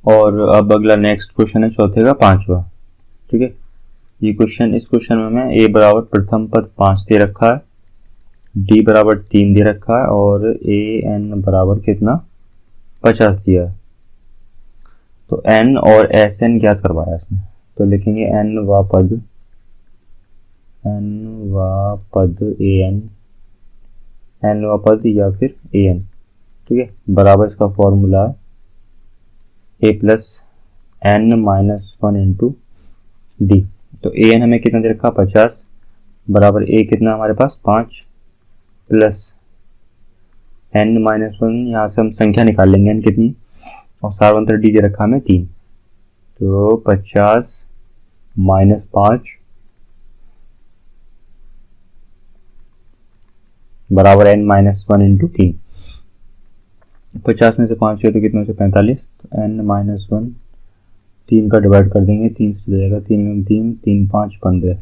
और अब अगला नेक्स्ट क्वेश्चन है चौथे का 5वां। ठीक है, ये क्वेश्चन, इस क्वेश्चन में मैं a बराबर प्रथम पद 5 दे रखा है, d बराबर 3 दे रखा है और a n बराबर कितना 50 दिया है। तो n और एस एन ज्ञात करवाया इसमें, तो लिखेंगे n वा पद a n, n वा पद या फिर a n। ठीक है, बराबर इसका फॉर्मूला है a plus n minus 1 into D. तो ए एन हमें कितना दे रखा 50 बराबर ए कितना हमारे पास 5 प्लस n माइनस 1, यहाँ से हम संख्या निकाल लेंगे n कितनी, और सार्वंतर डी दे रखा हमें 3। तो 50 माइनस 5 बराबर n माइनस 1 इंटू 3। 50 में से 5 है तो कितना से 45, तो n माइनस 1 3 का डिवाइड कर देंगे, 3 से चला जाएगा, 3 3 3 5 15,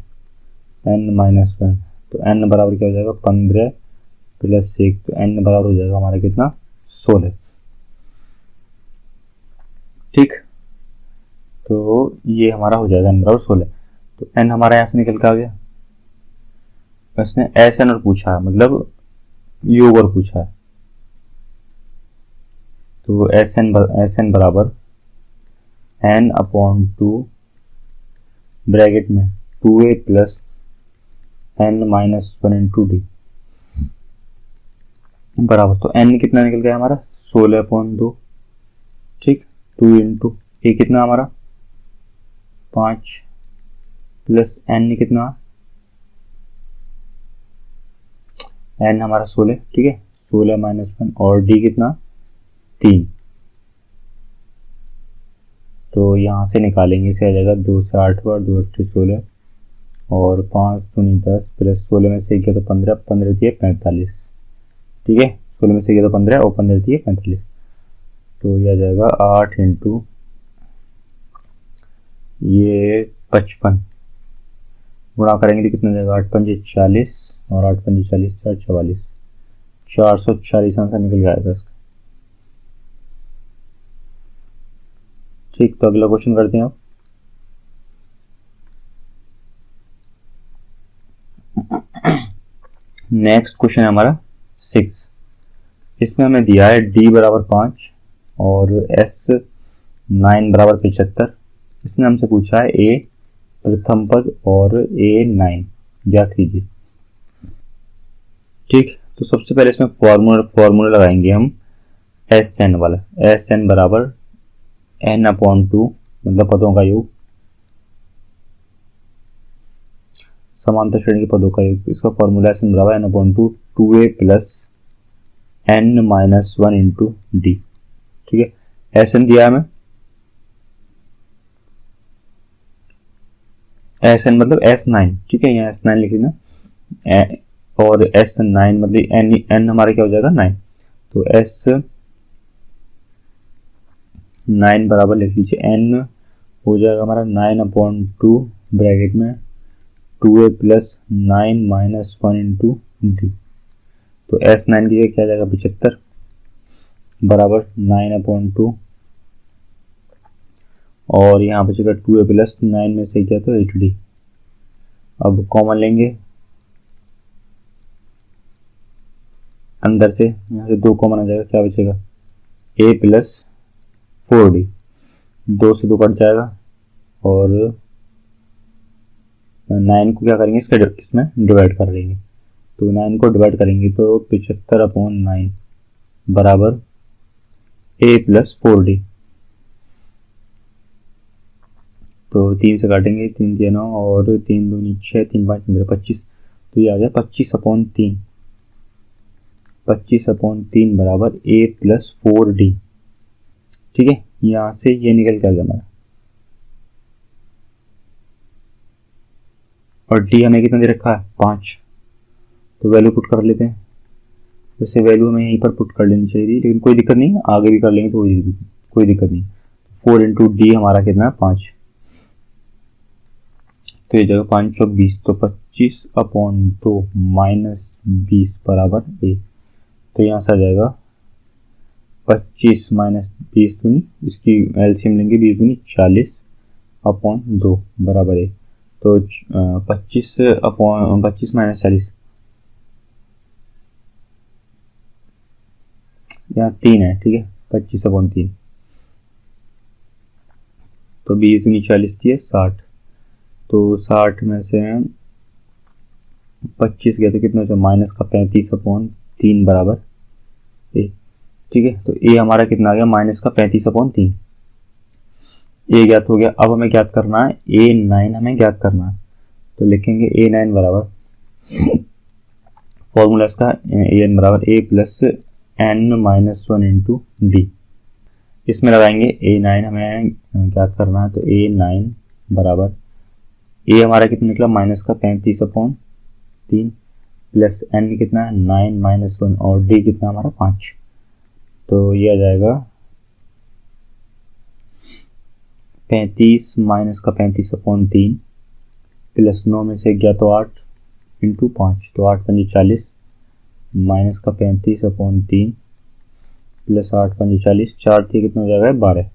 n माइनस 1। तो n बराबर क्या हो जाएगा 15 प्लस 1, तो n बराबर हो जाएगा हमारा कितना 16। ठीक, तो ये हमारा हो जाएगा n बराबर 16। तो n हमारा यहाँ से निकल के आ गया। इसने एस एन और पूछा है, मतलब योग और पूछा है, तो एस एन बराबर n अपॉन 2 ब्रैकेट में 2a plus n minus 1 into D बराबर, तो n कितना निकल गया हमारा 16/2। ठीक, 2 इंटू ए कितना हमारा 5 प्लस n कितना n हमारा 16। ठीक है, 16 माइनस 1 और d कितना 3। तो यहाँ से निकालेंगे, इसे आ जाएगा 2 से 8 बार 2 8 16 और 5 दूनी 10 प्लस 16 में से किया तो 15, 15 दिए 45। ठीक है, 16 में से किया तो 15 और 15 दिए 45। तो यह आ जाएगा 8 इंटू ये 55 गुणा करेंगे तो कितना जाएगा 8 पंजे 40 और 8 पंजे 40 4 44, 440 आंसर निकल गया है इसका। ठीक, तो अगला क्वेश्चन करते हैं आप। नेक्स्ट क्वेश्चन है हमारा 6। इसमें हमें दिया है d बराबर 5 और s 9 बराबर 75। इसने हमसे पूछा है a प्रथम पद और a 9 ज्ञात कीजिए। ठीक, तो सबसे पहले इसमें फॉर्मूला लगाएंगे हम एस एन वाला। एस एन बराबर n अपॉन 2, मतलब पदों का योग, समांतर श्रेणी के पदों का योग। इसका फॉर्मूला एस एन बराबर n upon 2 2a plus n minus 1 into D. ठीक है, एस एन दिया हमें, एस एन मतलब S9। ठीक है, यहाँ S9 लिख लेना, और S9 मतलब n हमारा क्या हो जाएगा 9। तो S9 बराबर लिख लीजिए n हो जाएगा हमारा 9/2 ब्रैकेट में 2a plus 9 minus 1 into D. तो S9 की जगह क्या जाएगा 75 बराबर 9/2 और यहाँ बचेगा 2a प्लस 9 में से क्या तो 8d। अब कॉमन लेंगे, अंदर से यहाँ से 2 कॉमन आ जाएगा, क्या बचेगा a प्लस 4d, 2 से 2 कट जाएगा और 9 को क्या करेंगे इसमें डिवाइड कर देंगे। तो 9 को डिवाइड करेंगे तो 75/9 बराबर a प्लस 4d। तो 3 से काटेंगे, 3 3 9 और 3 2 6 3 5 15 25। तो ये आ गया 25/3, 25/3 बराबर a प्लस 4d। ठीक है, यहाँ से ये निकल के आ गया हमारा, और d हमें कितना दे रखा है 5। तो वैल्यू पुट कर लेते हैं, वैसे वैल्यू हमें यहीं पर पुट कर लेनी चाहिए, लेकिन कोई दिक्कत नहीं, आगे भी कर लेंगे तो कोई दिक्कत नहीं। 4 इंटू डी हमारा कितना है 5, तो ये जगह 5 चौक 20, तो 25/2 माइनस 20 बराबर a। तो यहाँ से आ जाएगा 25 माइनस 20 दूनी, इसकी एलसीएम लेंगे 20 दूनी 40 अपॉन 2 बराबर है। तो 25 अपॉन 25 माइनस 40, यहाँ 3 है, ठीक है, 25 अपॉन 3, तो 20 दूनी 40 थी 60, तो 60 में से 25 गया तो कितना हो, माइनस का 35 अपॉन 3 बराबर ए, ठीक है। तो ए हमारा कितना आ गया, माइनस का 35 अपॉन 3, ए ज्ञात हो गया। अब हमें ज्ञात करना है A9, हमें ज्ञात करना है, तो लिखेंगे A9 बराबर, फॉर्मूला इसका AN बराबर A plus N-1 into D. इसमें लगाएंगे A9 हमें ज्ञात करना है, तो A9 बराबर A हमारा कितना निकला, माइनस का 35 अपॉन 3 प्लस N कितना है 9 माइनस 1 और D कितना हमारा 5, तो ये आ जाएगा 35 माइनस का 35 अपॉन 3 प्लस 9 में से गया तो 8 इंटू 5, तो 8 पंजे 40 माइनस का 35 अपॉन 3 प्लस 8 पंजे 40, 4 थी कितना हो जाएगा 12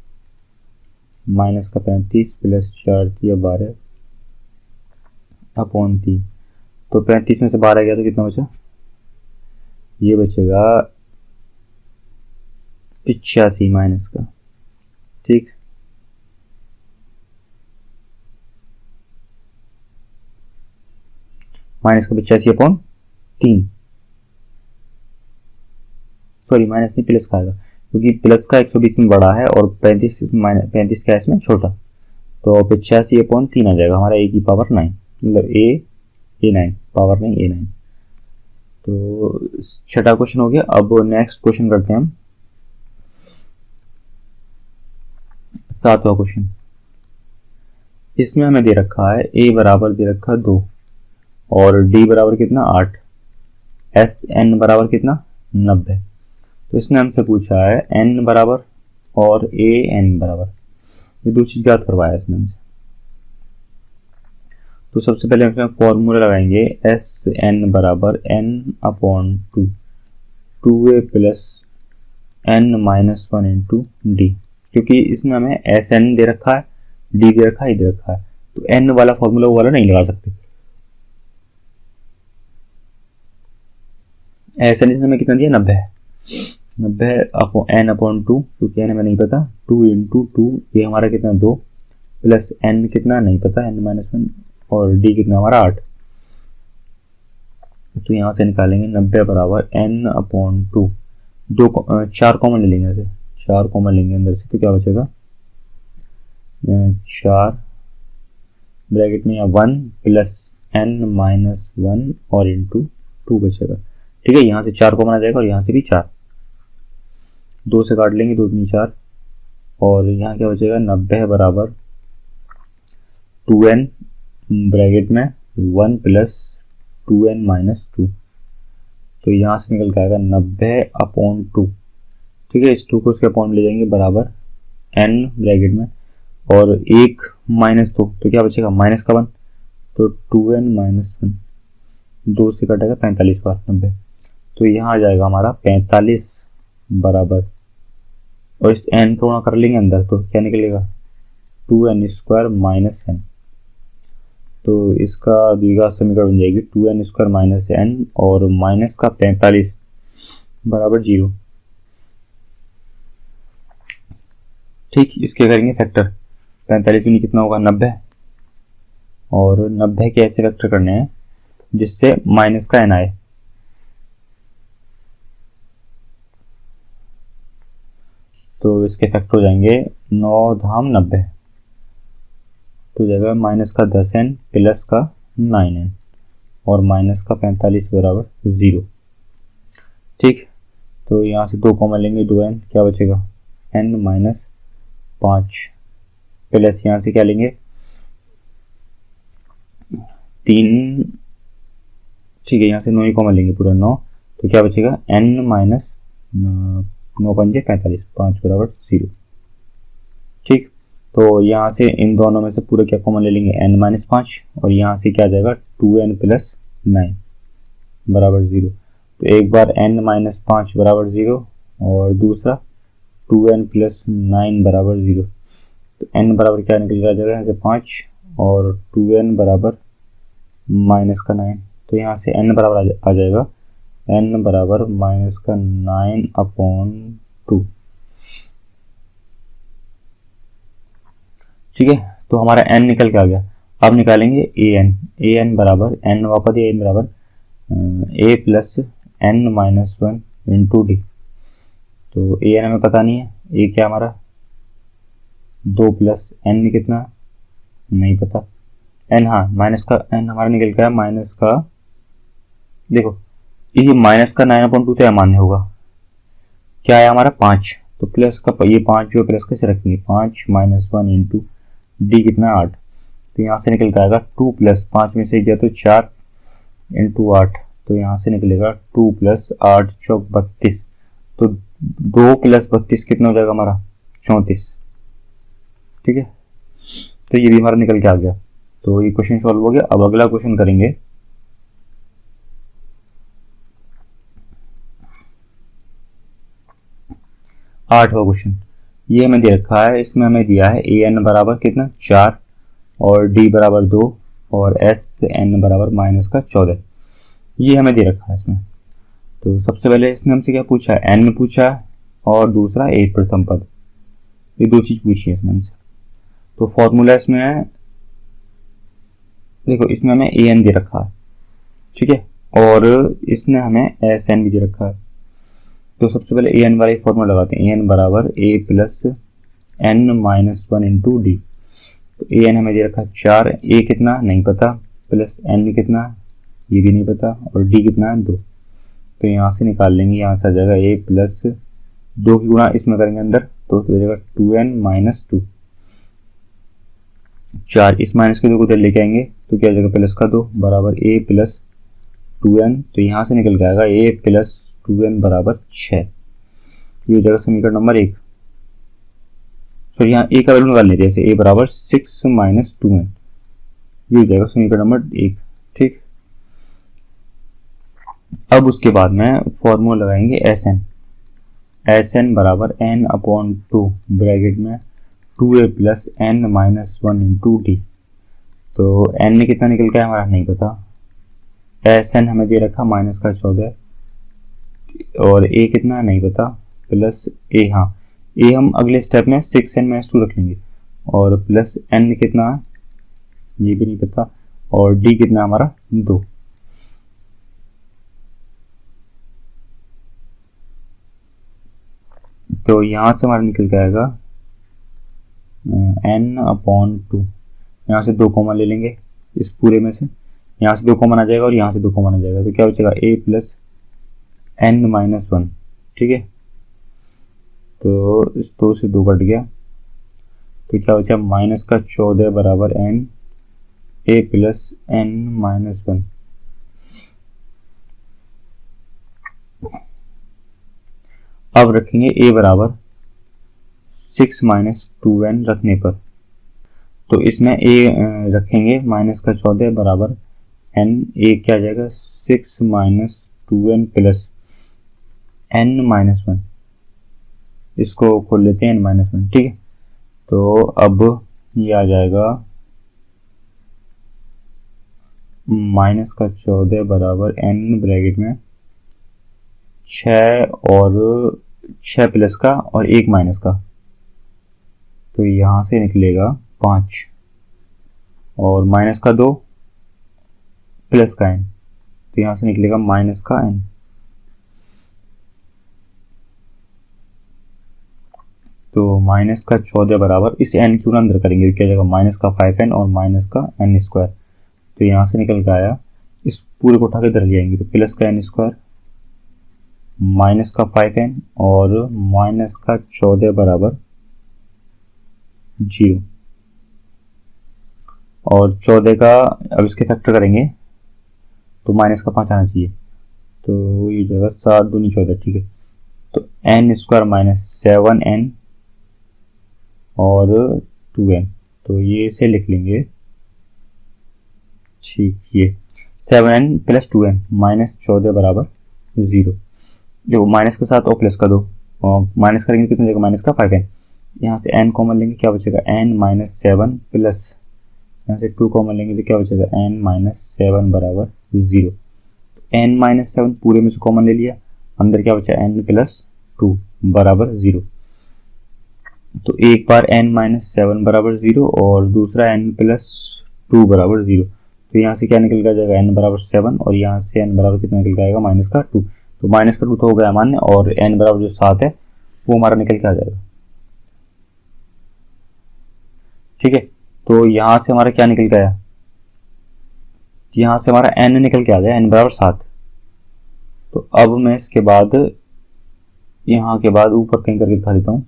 माइनस का 35 प्लस 4 थी 12 अपॉन 3, तो 35 में से 12 गया तो कितना बचा, ये बचेगा 85 माइनस का, ठीक, माइनस का 85 अपॉन 3, सॉरी माइनस नहीं प्लस का आएगा, क्योंकि प्लस का 120 में बड़ा है और 35 का इसमें छोटा, तो 85 अपॉन 3 आ जाएगा हमारा ए की पावर 9, मतलब A9 पावर नहीं A9। तो छठा क्वेश्चन हो गया। अब नेक्स्ट क्वेश्चन करते हैं हम 7वां क्वेश्चन। इसमें हमें दे रखा है A बराबर दे रखा 2 और D बराबर कितना 8, SN बराबर कितना 90। तो इसने हमसे पूछा है N बराबर और AN बराबर, ये दो चीज याद करवाया इसने हमसे। तो सबसे पहले हम फॉर्मूला लगाएंगे SN बराबर N upon 2, 2A plus N minus 1 into D, क्योंकि इसमें हमें SN दे रखा है, D दे रखा है, दे रखा है, तो N वाला फॉर्मूला वाला नहीं लगा सकते। SN इसने हमें कितना दिया 90 अपॉन N अपॉन 2, क्योंकि N हमें नहीं पता, 2 इंटू 2, ये हमारा कितना 2 प्लस N कितना नहीं पता N माइनस 1 और D कितना हमारा 8, तो यहाँ से निकालेंगे 90 बराबर N अपॉन 2, 4 कॉमन ले लेंगे, ऐसे 4 कॉमन लेंगे अंदर से, तो क्या बचेगा 4 ब्रैकेट में 1 प्लस N माइनस 1 और इंटू 2 बचेगा, ठीक है। यहाँ से 4 कॉमन आ जाएगा और यहाँ से भी 4, 2 से काट लेंगे, 2 3 4, और यहाँ क्या बचेगा 90 बराबर 2n ब्रैकेट में 1 प्लस 2n माइनस 2, तो यहाँ से निकल के आएगा 90 अपॉन 2, ठीक है। इस 2 को उसके अपॉन ले जाएंगे बराबर n ब्रैकेट में और 1 माइनस 2, तो क्या बचेगा माइनस का 1, तो 2n माइनस 1, 2 से कटेगा 45 बार 90, तो यहाँ आ जाएगा हमारा 45 बराबर, और इस n को गुणा कर लेंगे अंदर, तो क्या निकलेगा 2n स्क्वायर माइनस n, तो इसका द्विघात समीकरण बन जाएगी 2n स्क्वायर माइनस n और माइनस का 45 बराबर 0, ठीक। इसके करेंगे फैक्टर, 45 में कितना होगा 90, और 90 के ऐसे फैक्टर करने हैं जिससे माइनस का n आए, तो इसके फैक्टर हो जाएंगे 9 धाम 90, तो जाएगा माइनस का 10n प्लस का 9n और माइनस का 45 बराबर 0, ठीक। तो यहाँ से 2 कॉमन लेंगे, 2n, क्या बचेगा n माइनस 5 प्लस यहाँ से क्या लेंगे 3, ठीक है, यहाँ से 9 ही कॉमन लेंगे पूरा 9, तो क्या बचेगा n माइनस 9 पंजे 45, 5 बराबर 0, ठीक। तो यहाँ से इन दोनों में से पूरा क्या कॉमन ले लेंगे n माइनस 5, और यहाँ से क्या आ जाएगा 2n प्लस 9 बराबर 0, तो एक बार n माइनस 5 बराबर 0 और दूसरा 2n प्लस 9 बराबर 0। तो n बराबर क्या निकल के आ जाएगा यहाँ से 5 और 2n बराबर माइनस का 9। तो यहाँ से n बराबर आ जाएगा n बराबर माइनस का 9/2। ठीक है, तो हमारा n निकल के आ गया। अब निकालेंगे an बराबर n, वापस ये n बराबर a plus n minus 1 into D. तो an हमें पता नहीं है, a क्या हमारा 2 प्लस n कितना नहीं पता, n हाँ माइनस का n हमारा निकल गया माइनस का, देखो ये माइनस का 9/2 तो अमान्य होगा, क्या है हमारा 5, तो प्लस का ये 5 जो प्लस कैसे रखेंगे 5 माइनस 1 इंटू डी कितना 8। तो यहाँ से निकल के आएगा 2 प्लस 5 में से गया तो 4 इंटू 8, तो यहाँ से निकलेगा 2 प्लस 8 चौक 32। तो 2 प्लस 32 कितना हो जाएगा हमारा 34। ठीक है, तो ये भी हमारा निकल के आ गया। तो ये क्वेश्चन सॉल्व हो गया। अब अगला क्वेश्चन करेंगे। आठवां क्वेश्चन, ये हमें दे रखा है, इसमें हमें दिया है ए एन बराबर कितना 4 और डी बराबर 2 और एस एन बराबर माइनस का 14। ये हमें दे रखा है इसमें। तो सबसे पहले इसने हमसे क्या पूछा है, एन पूछा है और दूसरा ए प्रथम पद, ये दो चीज पूछी है इसने हमसे। तो फॉर्मूला इसमें है, देखो इसमें हमें ए एन दे रखा है, ठीक है, और इसने हमें एस एन भी दे रखा है। तो सबसे पहले ए एन वाला फॉर्मूला लगाते हैं, ए एन बराबर A plus N minus 1 into D. तो ए एन हमें दे रखा 4, ए कितना नहीं पता, प्लस एन कितना ये भी नहीं पता, और डी कितना है 2। तो यहाँ से निकाल लेंगे, यहाँ से आ जाएगा ए प्लस 2 की गुणा इसमें करेंगे अंदर, तो हो जाएगा 2n माइनस 2। 4 इस माइनस के 2 को उधर लेके आएंगे तो क्या हो जाएगा प्लस का 2 बराबर ए प्लस 2n। तो यहाँ से निकल के आएगा ए प्लस 2n बराबर 6। ये हो जाएगा समीकरण नंबर 1। सॉरी यहाँ ए का वैल्यू निकाल लेते हैं, जैसे ए बराबर 6 माइनस 2n, ये हो जाएगा समीकरण नंबर 1। ठीक, अब उसके बाद में फॉर्मूला लगाएंगे एस एन। एस एन बराबर n अपॉन 2 ब्रैकेट में 2a plus n minus 1 into D. तो n में कितना निकल गया हमारा नहीं पता, एस एन हमें दे रखा माइनस का 14 और a कितना नहीं पता, प्लस a, हाँ a हम अगले स्टेप में 6n माइनस 2 रख लेंगे, और प्लस n कितना ये भी नहीं पता, और d कितना हमारा 2। तो यहाँ से हमारा निकल के आएगा n अपॉन 2, यहाँ से 2 कॉमन ले लेंगे इस पूरे में से, यहाँ से 2 कॉमन आ जाएगा और यहाँ से 2 कॉमन आ जाएगा, तो क्या बचेगा a प्लस n माइनस 1। ठीक है, तो इस 2 से 2 कट गया, तो क्या बचा माइनस का 14 बराबर n a plus n minus 1। अब रखेंगे a बराबर 6 माइनस 2n रखने पर, तो इसमें a रखेंगे माइनस का 14 बराबर n, a क्या आ जाएगा 6 minus 2n plus n minus 1, इसको खोल लेते हैं n माइनस 1। ठीक है, तो अब ये आ जाएगा माइनस का 14 बराबर n ब्रैकेट में 6 और 6 प्लस का और 1 माइनस का, तो यहाँ से निकलेगा 5 और माइनस का 2 प्लस का n, तो यहाँ से निकलेगा माइनस का n। तो माइनस का 14 बराबर इस n क्यों ना अंदर करेंगे, क्या जाएगा माइनस का 5n और माइनस का n स्क्वायर। तो यहाँ से निकल के आया, इस पूरे को उठा के इधर ले आएंगे, तो प्लस का n स्क्वायर माइनस का 5n और माइनस का 14 बराबर 0, और 14 का अब इसके फैक्टर करेंगे तो माइनस का 5 आना चाहिए, तो ये जगह 7 दूनी 14। ठीक है, तो n स्क्वायर माइनस 7n और 2n, तो ये इसे लिख लेंगे। ठीक, ये 7n प्लस 2n माइनस 14 बराबर 0, जो माइनस के साथ और प्लस का 2, माइनस करेंगे कितना जाएगा, माइनस का 5n। यहाँ से n कॉमन लेंगे, क्या बचेगा n माइनस 7 प्लस यहाँ से 2 कॉमन लेंगे तो क्या बचेगा n माइनस 7 बराबर 0। n माइनस 7 पूरे में से कॉमन ले लिया, अंदर क्या बचा n प्लस 2 बराबर 0। तो एक बार n माइनस 7 बराबर 0 और दूसरा n प्लस 2 बराबर 0। तो यहाँ से क्या निकल के आ जाएगा n बराबर 7 और यहाँ से n बराबर कितना निकल के आएगा, माइनस का 2। तो माइनस का 2 तो हो गया मान्य और n बराबर जो 7 है वो हमारा निकल के आ जाएगा। ठीक है, तो यहाँ से हमारा क्या निकल के आया, यहाँ से हमारा n निकल के आ गया n बराबर 7। तो अब मैं इसके बाद यहाँ के बाद ऊपर कहीं करके दिखा देता हूँ,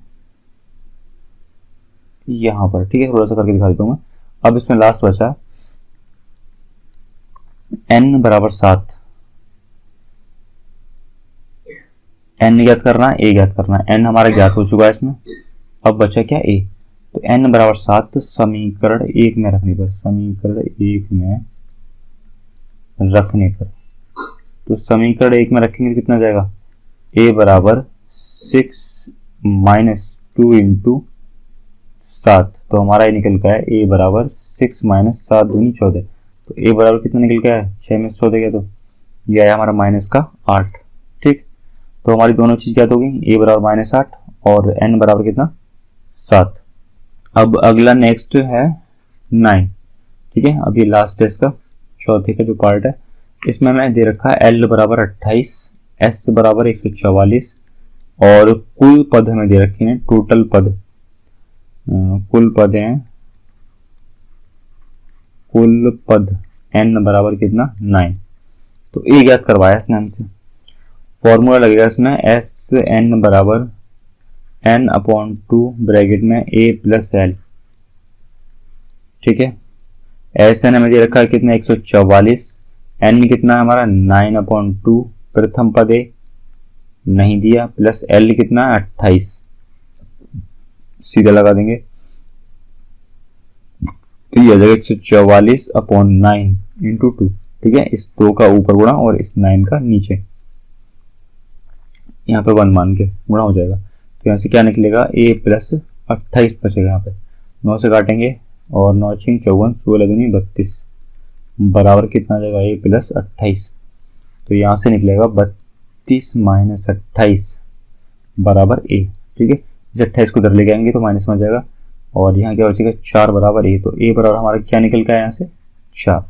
यहाँ पर। ठीक है, थोड़ा सा करके दिखा देता हूँ मैं। अब इसमें लास्ट बचा n बराबर 7, n ज्ञात करना है, a ज्ञात करना है। n हमारा ज्ञात हो चुका है इसमें, अब बचा क्या a। तो n बराबर 7 समीकरण 1 में रखने पर, समीकरण 1 में रखने पर, तो समीकरण 1 में रखेंगे तो कितना जाएगा, a बराबर 6 माइनस 2 इंटू 7। तो हमारा ये निकल गया है a बराबर 6 माइनस 7 दूनी 14। तो a बराबर कितना निकल गया है, 6 में 14 गया, तो ये आया हमारा माइनस का 8। ठीक, तो हमारी दोनों चीज क्या हो गई, a बराबर माइनस 8 और n बराबर कितना 7। अब अगला नेक्स्ट है 9। ठीक है, अब ये लास्ट है इसका, चौथे का जो पार्ट है। इसमें मैं दे रखा है l बराबर 28, s बराबर 144 और कुल पद हमें दे रखे हैं, टोटल पद कुल पद हैं, कुल पद n बराबर कितना 9। तो a ज्ञात करवाया इसने हमसे, फॉर्मूला लगेगा इसमें एस n बराबर n अपॉन 2 ब्रैकेट में a प्लस l। ठीक है, एस एन हमें दे रखा है कितना 144, n कितना है हमारा 9 अपॉन 2, प्रथम पद a नहीं दिया, प्लस l कितना 28, सीधा लगा देंगे तो ये आ जाएगा 144 अपॉन 9 इंटू 2। ठीक है, इस 2 का ऊपर गुणा और इस 9 का नीचे, यहाँ पे 1 मान के गुणा हो जाएगा। तो यहाँ से क्या निकलेगा, a प्लस 28 बचेगा, यहाँ पे 9 से काटेंगे और 9 6 54 16 दूनी 32 बराबर कितना आ जाएगा a प्लस 28। तो यहाँ से निकलेगा 32 माइनस 28 बराबर a। ठीक है, इस 28 को इधर ले आएंगे तो माइनस में आ जाएगा और यहाँ क्या बचेगा 4 बराबर a। तो a बराबर हमारा क्या निकल के आया यहाँ से 4।